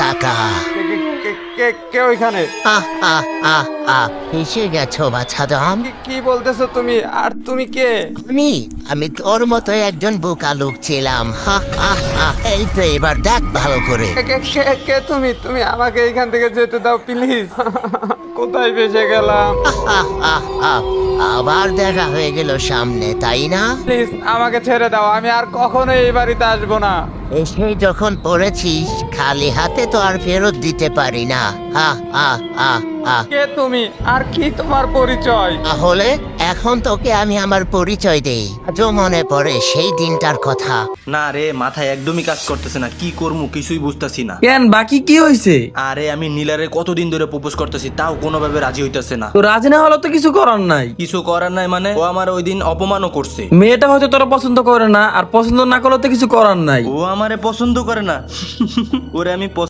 টাকা। কে ওইখানে? আহ আহ আহ আহ এসে গেছো বাছাদম। কি বলতেছো তুমি? আর তুমি কে? আমি তোর মতো একজন বোকা লোক ছিলাম। হা হা হা। এই তো এবার দেখ ভালো করে। কে তুমি? তুমি আমাকে এইখান থেকে যেতে দাও প্লিজ। কোথায় ফেসে গেলাম? আহ আহ আহ আবার দেখা হয়ে গেল সামনে, তাই না? প্লিজ আমাকে ছেড়ে দাও, আমি আর কখনো এই বাড়িতে আসবো না। এসে যখন পড়েছিস খালি হাতে তো আর ফেরত দিতে পারি না। হা হা হা হা। কে তুমি? আর কি তোমার পরিচয়? তাহলে এখন তোকে আমি আমার পরিচয় দেই। আজও মনে পড়ে সেই দিনটার কথা। না রে, মাথায় একদমই কাজ করতেছে না, কি করবো কিছুই বুঝতেছি না। কেন, বাকি কি হয়েছে? আরে আমি নীলারে কতদিন ধরে প্রপোজ করতেছি, তাও কোনোভাবে রাজি হইতেছে না। তো রাজি না হলে তো কিছু করার নাই। কিছু করার নাই মানে? ও আমার ওই দিন অপমানও করছে। মেয়েটা হয়তো তোরা পছন্দ করে না, আর পছন্দ না করলে তো কিছু করার নাই। ও আমারে পছন্দ করে না। ওরে আমি